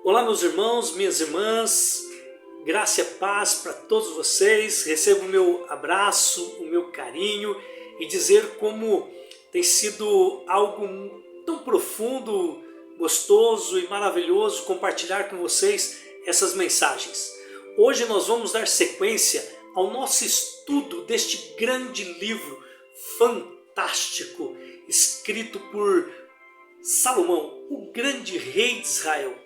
Olá, meus irmãos, minhas irmãs, graça e paz para todos vocês. Recebo o meu abraço, o meu carinho e dizer como tem sido algo tão profundo, gostoso e maravilhoso compartilhar com vocês essas mensagens. Hoje nós vamos dar sequência ao nosso estudo deste grande livro fantástico, escrito por Salomão, o grande rei de Israel,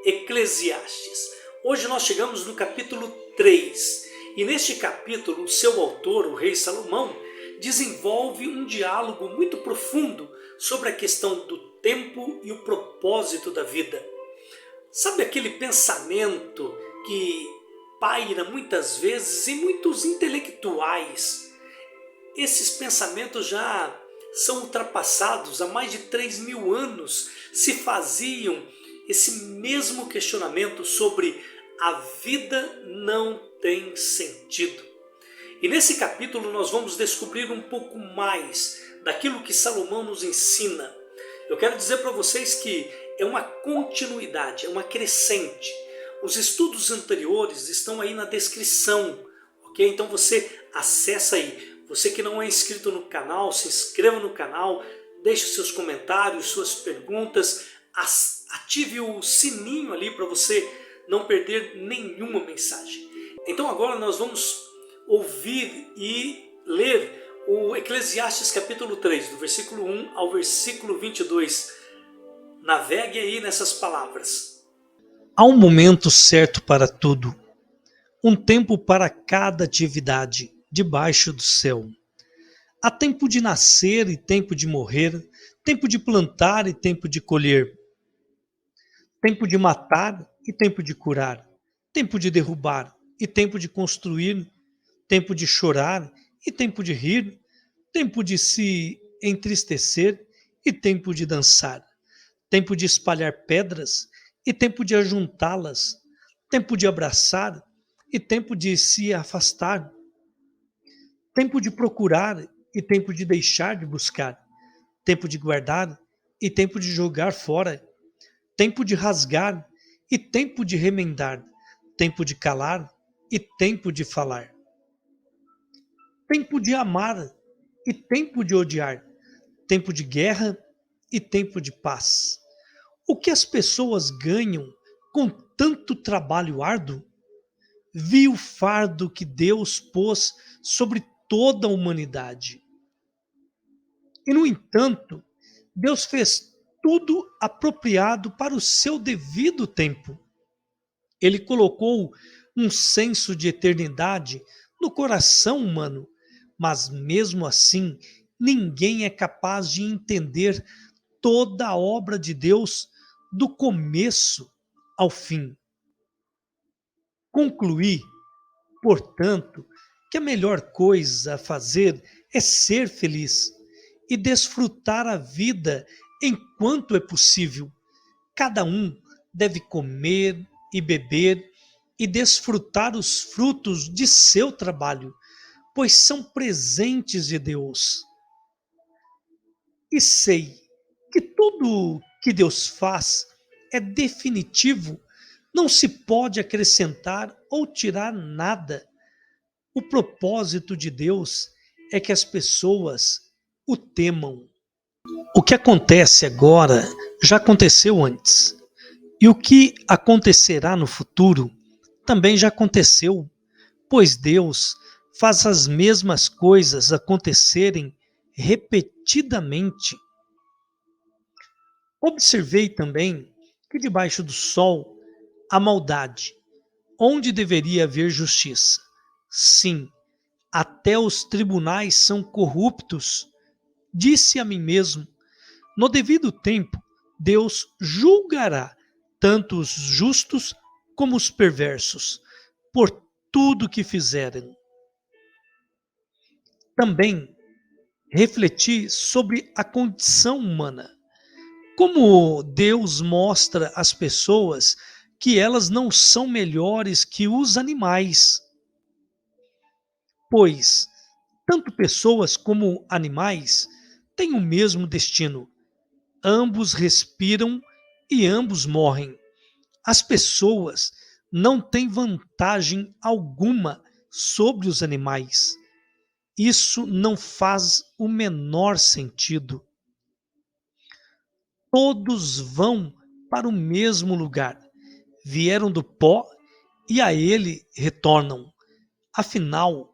Eclesiastes. Hoje nós chegamos no capítulo 3 e neste capítulo o seu autor, o rei Salomão, desenvolve um diálogo muito profundo sobre a questão do tempo e o propósito da vida. Sabe aquele pensamento que paira muitas vezes em muitos intelectuais? Esses pensamentos já são ultrapassados. Há mais de 3.000 anos se faziam esse mesmo questionamento sobre a vida não tem sentido. E nesse capítulo nós vamos descobrir um pouco mais daquilo que Salomão nos ensina. Eu quero dizer para vocês que é uma continuidade, é uma crescente. Os estudos anteriores estão aí na descrição, ok? Então você acessa aí. Você que não é inscrito no canal, se inscreva no canal, deixe seus comentários, suas perguntas, ative o sininho ali para você não perder nenhuma mensagem. Então agora nós vamos ouvir e ler o Eclesiastes capítulo 3, do versículo 1 ao versículo 22. Navegue aí nessas palavras. Há um momento certo para tudo, um tempo para cada atividade debaixo do céu. Há tempo de nascer e tempo de morrer, tempo de plantar e tempo de colher, tempo de matar e tempo de curar, tempo de derrubar e tempo de construir, tempo de chorar e tempo de rir, tempo de se entristecer e tempo de dançar, tempo de espalhar pedras e tempo de ajuntá-las, tempo de abraçar e tempo de se afastar, tempo de procurar e tempo de deixar de buscar, tempo de guardar e tempo de jogar fora, tempo de rasgar e tempo de remendar, tempo de calar e tempo de falar, tempo de amar e tempo de odiar, tempo de guerra e tempo de paz. O que as pessoas ganham com tanto trabalho árduo? Vi o fardo que Deus pôs sobre toda a humanidade. E, no entanto, Deus fez tudo apropriado para o seu devido tempo. Ele colocou um senso de eternidade no coração humano, mas mesmo assim, ninguém é capaz de entender toda a obra de Deus do começo ao fim. Concluí, portanto, que a melhor coisa a fazer é ser feliz e desfrutar a vida enquanto é possível. Cada um deve comer e beber e desfrutar os frutos de seu trabalho, pois são presentes de Deus. E sei que tudo que Deus faz é definitivo, não se pode acrescentar ou tirar nada. O propósito de Deus é que as pessoas o temam. O que acontece agora já aconteceu antes. E o que acontecerá no futuro também já aconteceu, pois Deus faz as mesmas coisas acontecerem repetidamente. Observei também que debaixo do sol há maldade, onde deveria haver justiça. Sim, até os tribunais são corruptos. Disse a mim mesmo: no devido tempo, Deus julgará tanto os justos como os perversos, por tudo que fizeram. Também refleti sobre a condição humana, como Deus mostra às pessoas que elas não são melhores que os animais, pois tanto pessoas como animais têm o mesmo destino. Ambos respiram e ambos morrem. As pessoas não têm vantagem alguma sobre os animais. Isso não faz o menor sentido. Todos vão para o mesmo lugar. Vieram do pó e a ele retornam. Afinal,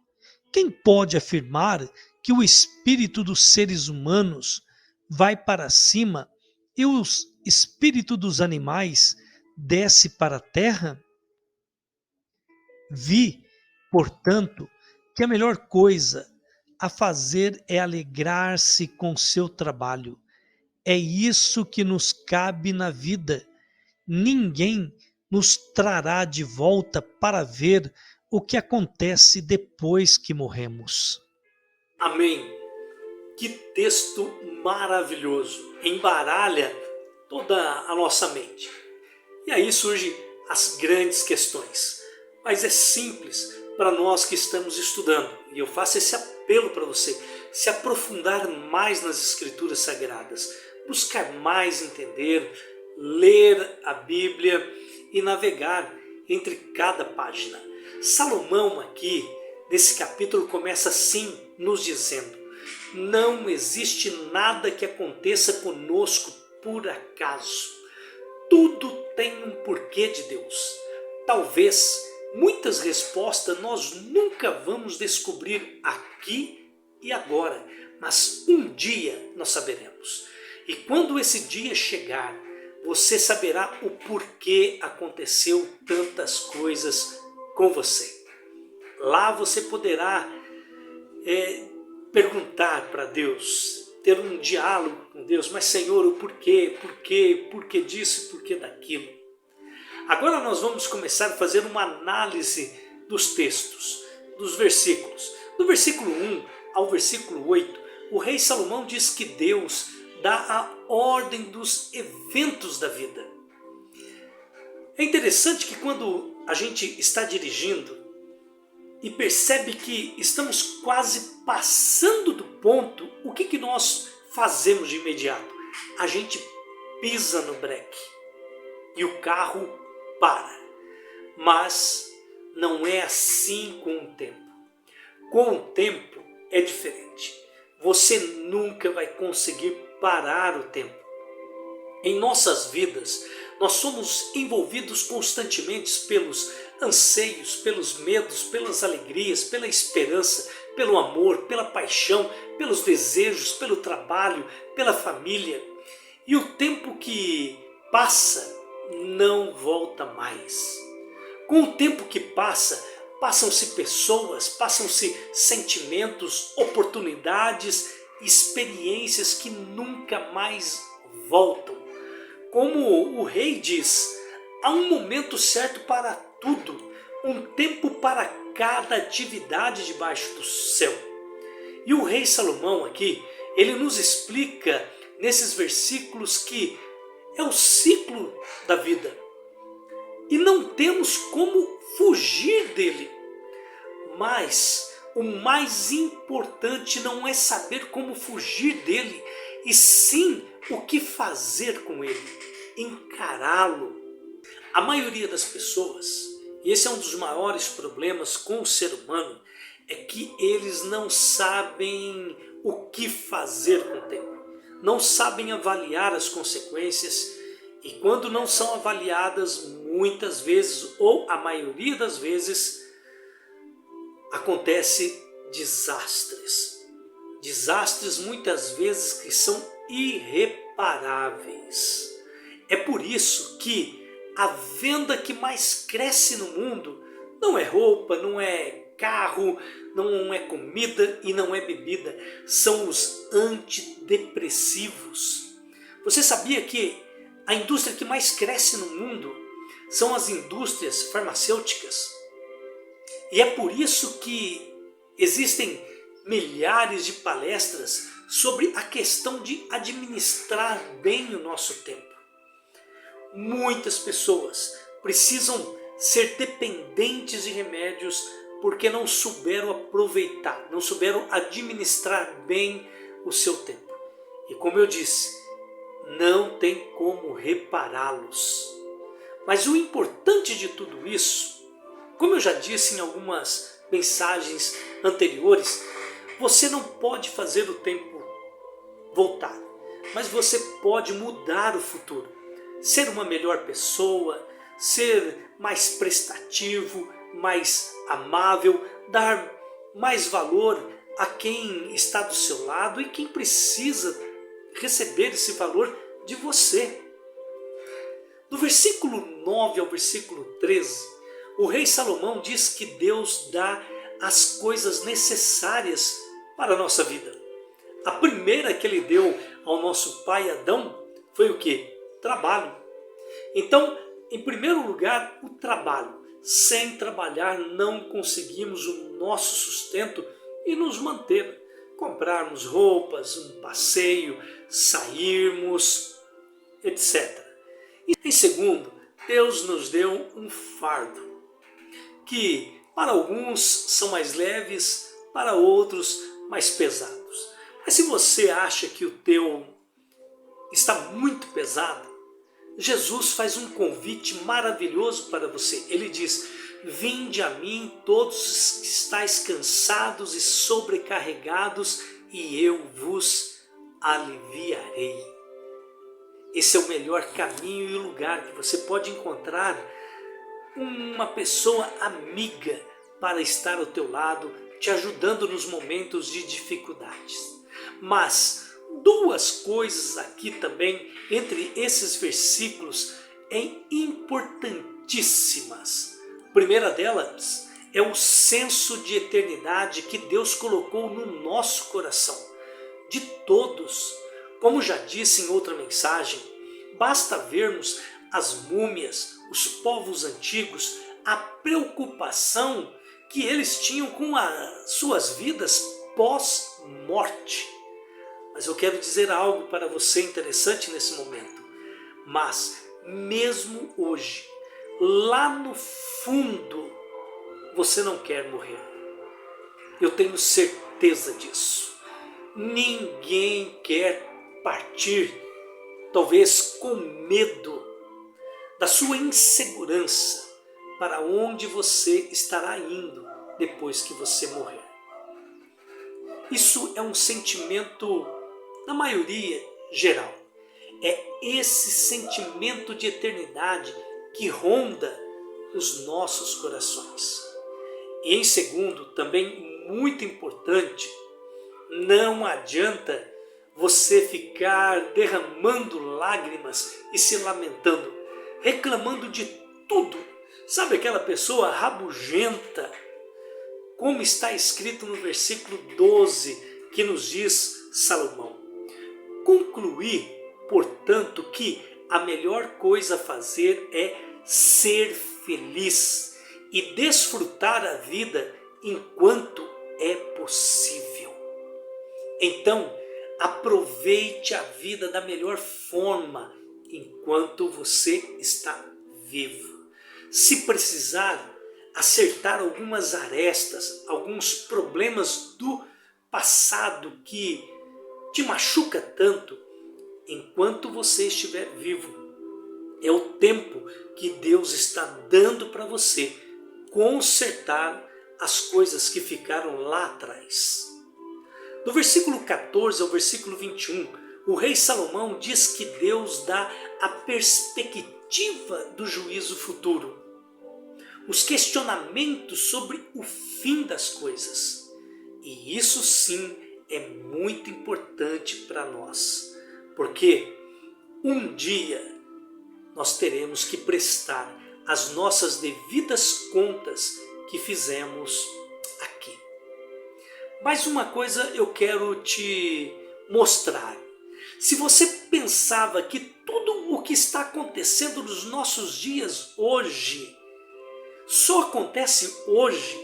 quem pode afirmar que o espírito dos seres humanos vai para cima e o espírito dos animais desce para a terra? Vi, portanto, que a melhor coisa a fazer é alegrar-se com seu trabalho. É isso que nos cabe na vida. Ninguém nos trará de volta para ver o que acontece depois que morremos. Amém. Que texto maravilhoso. Embaralha toda a nossa mente. E aí surgem as grandes questões. Mas é simples para nós que estamos estudando. E eu faço esse apelo para você. Se aprofundar mais nas Escrituras Sagradas. Buscar mais entender, ler a Bíblia e navegar entre cada página. Salomão aqui, nesse capítulo, começa assim nos dizendo: não existe nada que aconteça conosco por acaso. Tudo tem um porquê de Deus. Talvez muitas respostas nós nunca vamos descobrir aqui e agora, mas um dia nós saberemos. E quando esse dia chegar, você saberá o porquê aconteceu tantas coisas com você. Lá você poderá perguntar para Deus, ter um diálogo com Deus, mas Senhor, o porquê disso e porquê daquilo. Agora nós vamos começar a fazer uma análise dos textos, dos versículos. Do versículo 1 ao versículo 8, o rei Salomão diz que Deus dá a ordem dos eventos da vida. É interessante que quando a gente está dirigindo e percebe que estamos quase passando do ponto, o que nós fazemos de imediato? A gente pisa no breque e o carro para. Mas não é assim com o tempo. Com o tempo é diferente. Você nunca vai conseguir parar o tempo. Em nossas vidas, nós somos envolvidos constantemente pelos anseios, pelos medos, pelas alegrias, pela esperança, pelo amor, pela paixão, pelos desejos, pelo trabalho, pela família. E o tempo que passa não volta mais. Com o tempo que passa, passam-se pessoas, passam-se sentimentos, oportunidades, experiências que nunca mais voltam. Como o rei diz, há um momento certo para tudo, um tempo para cada atividade debaixo do céu. E o rei Salomão aqui, ele nos explica nesses versículos que é o ciclo da vida. E não temos como fugir dele. Mas o mais importante não é saber como fugir dele, e sim o que fazer com ele, encará-lo. A maioria das pessoas, e esse é um dos maiores problemas com o ser humano, é que eles não sabem o que fazer com o tempo. Não sabem avaliar as consequências, e quando não são avaliadas, muitas vezes, ou a maioria das vezes, acontece desastres. Desastres muitas vezes que são irreparáveis. É por isso que a venda que mais cresce no mundo não é roupa, não é carro, não é comida e não é bebida. São os antidepressivos. Você sabia que a indústria que mais cresce no mundo são as indústrias farmacêuticas? E é por isso que existem milhares de palestras sobre a questão de administrar bem o nosso tempo. Muitas pessoas precisam ser dependentes de remédios porque não souberam aproveitar, não souberam administrar bem o seu tempo. E como eu disse, não tem como repará-los. Mas o importante de tudo isso, como eu já disse em algumas mensagens anteriores, você não pode fazer o tempo voltar, mas você pode mudar o futuro. Ser uma melhor pessoa, ser mais prestativo, mais amável, dar mais valor a quem está do seu lado e quem precisa receber esse valor de você. Do versículo 9 ao versículo 13, o rei Salomão diz que Deus dá as coisas necessárias para a nossa vida. A primeira que ele deu ao nosso pai Adão foi o quê? Trabalho. Então, em primeiro lugar, o trabalho. Sem trabalhar não conseguimos o nosso sustento e nos manter. Comprarmos roupas, um passeio, sairmos, etc. E em segundo, Deus nos deu um fardo, que para alguns são mais leves, para outros mais pesados. Mas se você acha que o teu está muito pesado, Jesus faz um convite maravilhoso para você. Ele diz: vinde a mim todos os que estáis cansados e sobrecarregados, e eu vos aliviarei. Esse é o melhor caminho e lugar que você pode encontrar uma pessoa amiga para estar ao teu lado, te ajudando nos momentos de dificuldades. Mas duas coisas aqui também, entre esses versículos, importantíssimas. A primeira delas é o senso de eternidade que Deus colocou no nosso coração, de todos. Como já disse em outra mensagem, basta vermos as múmias, os povos antigos, a preocupação que eles tinham com as suas vidas pós-morte. Mas eu quero dizer algo para você interessante nesse momento. Mas mesmo hoje, lá no fundo, você não quer morrer. Eu tenho certeza disso. Ninguém quer partir, talvez com medo da sua insegurança, para onde você estará indo depois que você morrer. Isso é um sentimento, na maioria geral. É esse sentimento de eternidade que ronda os nossos corações. E em segundo, também muito importante, não adianta você ficar derramando lágrimas e se lamentando, reclamando de tudo. Sabe aquela pessoa rabugenta? Como está escrito no versículo 12, que nos diz Salomão: concluí, portanto, que a melhor coisa a fazer é ser feliz e desfrutar a vida enquanto é possível. Então, aproveite a vida da melhor forma enquanto você está vivo. Se precisar acertar algumas arestas, alguns problemas do passado que te machuca tanto, enquanto você estiver vivo, é o tempo que Deus está dando para você consertar as coisas que ficaram lá atrás. Do versículo 14 ao versículo 21, o rei Salomão diz que Deus dá a perspectiva do juízo futuro, os questionamentos sobre o fim das coisas. E isso sim é muito importante para nós, porque um dia nós teremos que prestar as nossas devidas contas que fizemos aqui. Mais uma coisa eu quero te mostrar. Se você pensava que tudo o que está acontecendo nos nossos dias hoje só acontece hoje,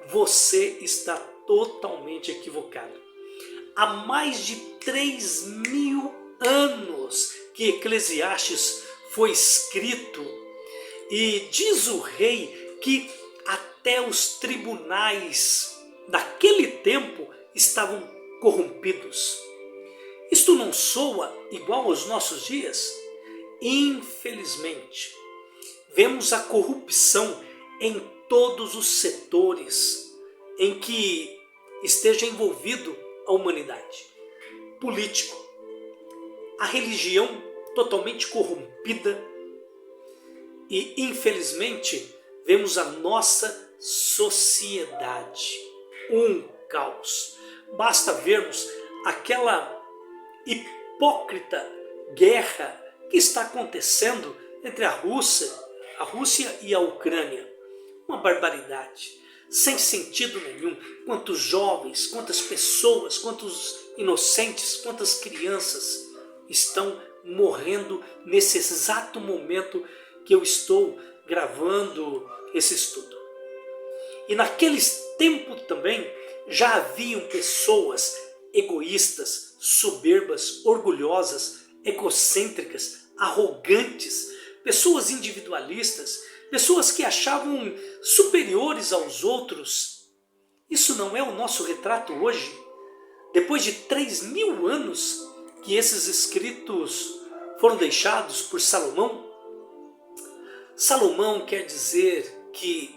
você está totalmente equivocado. Há mais de 3.000 anos que Eclesiastes foi escrito, e diz o rei que até os tribunais daquele tempo estavam corrompidos. Isto não soa igual aos nossos dias? Infelizmente, vemos a corrupção em todos os setores em que esteja envolvido a humanidade. Político, a religião totalmente corrompida e, infelizmente, vemos a nossa sociedade, um caos. Basta vermos aquela hipócrita guerra que está acontecendo entre a Rússia e a Ucrânia. Uma barbaridade, sem sentido nenhum. Quantos jovens, quantas pessoas, quantos inocentes, quantas crianças estão morrendo nesse exato momento que eu estou gravando esse estudo. E naqueles tempos também já haviam pessoas egoístas, soberbas, orgulhosas, egocêntricas, arrogantes, pessoas individualistas, pessoas que achavam superiores aos outros. Isso não é o nosso retrato hoje? Depois de 3.000 anos que esses escritos foram deixados por Salomão? Salomão quer dizer que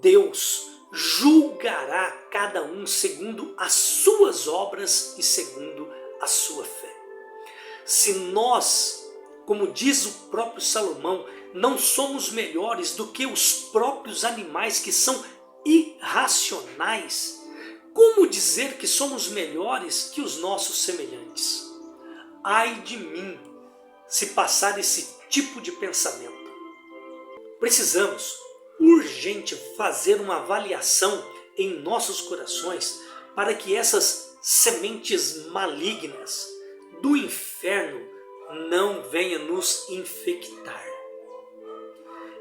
Deus julgará cada um segundo as suas obras e segundo a sua fé. Se nós, como diz o próprio Salomão, não somos melhores do que os próprios animais que são irracionais, como dizer que somos melhores que os nossos semelhantes? Ai de mim, se passar esse tipo de pensamento. Precisamos urgente fazer uma avaliação em nossos corações para que essas sementes malignas do inferno não venham nos infectar.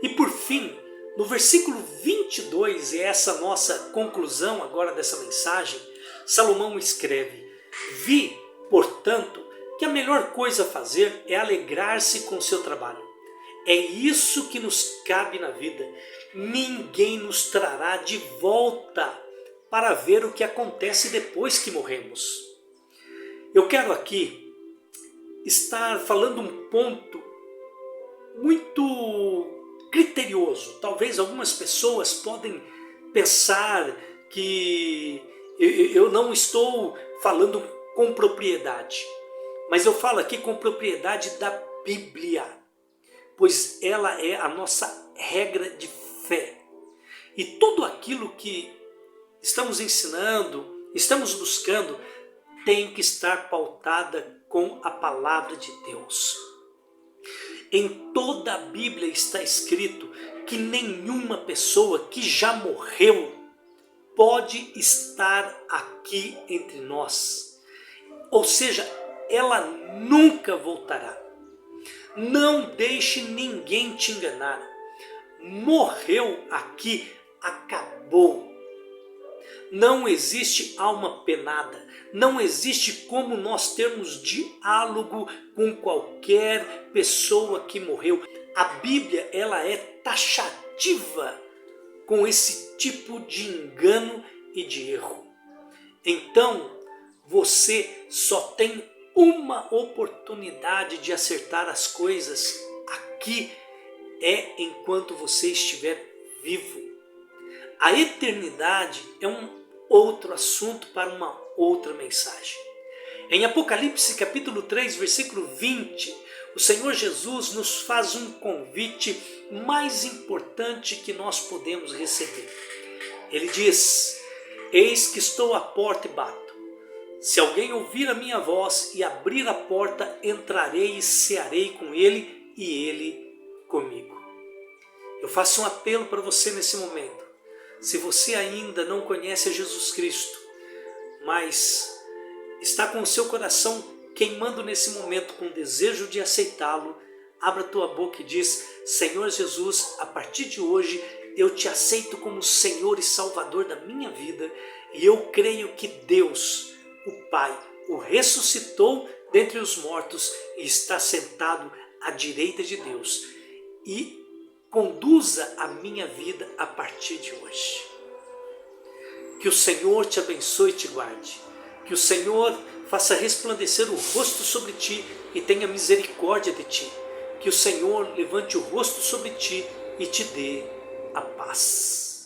E por fim, no versículo 22, e essa nossa conclusão agora dessa mensagem, Salomão escreve: Vi, portanto, que a melhor coisa a fazer é alegrar-se com o seu trabalho. É isso que nos cabe na vida. Ninguém nos trará de volta para ver o que acontece depois que morremos. Eu quero aqui estar falando um ponto muito criterioso. Talvez algumas pessoas podem pensar que eu não estou falando com propriedade, mas eu falo aqui com propriedade da Bíblia, pois ela é a nossa regra de fé. E tudo aquilo que estamos ensinando, estamos buscando, tem que estar pautada com a palavra de Deus. Em toda a Bíblia está escrito que nenhuma pessoa que já morreu pode estar aqui entre nós. Ou seja, ela nunca voltará. Não deixe ninguém te enganar. Morreu aqui, acabou. Não existe alma penada. Não existe como nós termos diálogo com qualquer pessoa que morreu. A Bíblia, ela é taxativa com esse tipo de engano e de erro. Então, você só tem uma oportunidade de acertar as coisas aqui, é enquanto você estiver vivo. A eternidade é um outro assunto para uma outra mensagem. Em Apocalipse capítulo 3, versículo 20, o Senhor Jesus nos faz um convite mais importante que nós podemos receber. Ele diz: eis que estou à porta e bato. Se alguém ouvir a minha voz e abrir a porta, entrarei e cearei com ele e ele comigo. Eu faço um apelo para você nesse momento. Se você ainda não conhece a Jesus Cristo, mas está com o seu coração queimando nesse momento com o desejo de aceitá-lo, abra tua boca e diz: Senhor Jesus, a partir de hoje eu te aceito como Senhor e Salvador da minha vida, e eu creio que Deus, o Pai, o ressuscitou dentre os mortos e está sentado à direita de Deus, e conduza a minha vida a partir de hoje. Que o Senhor te abençoe e te guarde. Que o Senhor faça resplandecer o rosto sobre ti e tenha misericórdia de ti. Que o Senhor levante o rosto sobre ti e te dê a paz.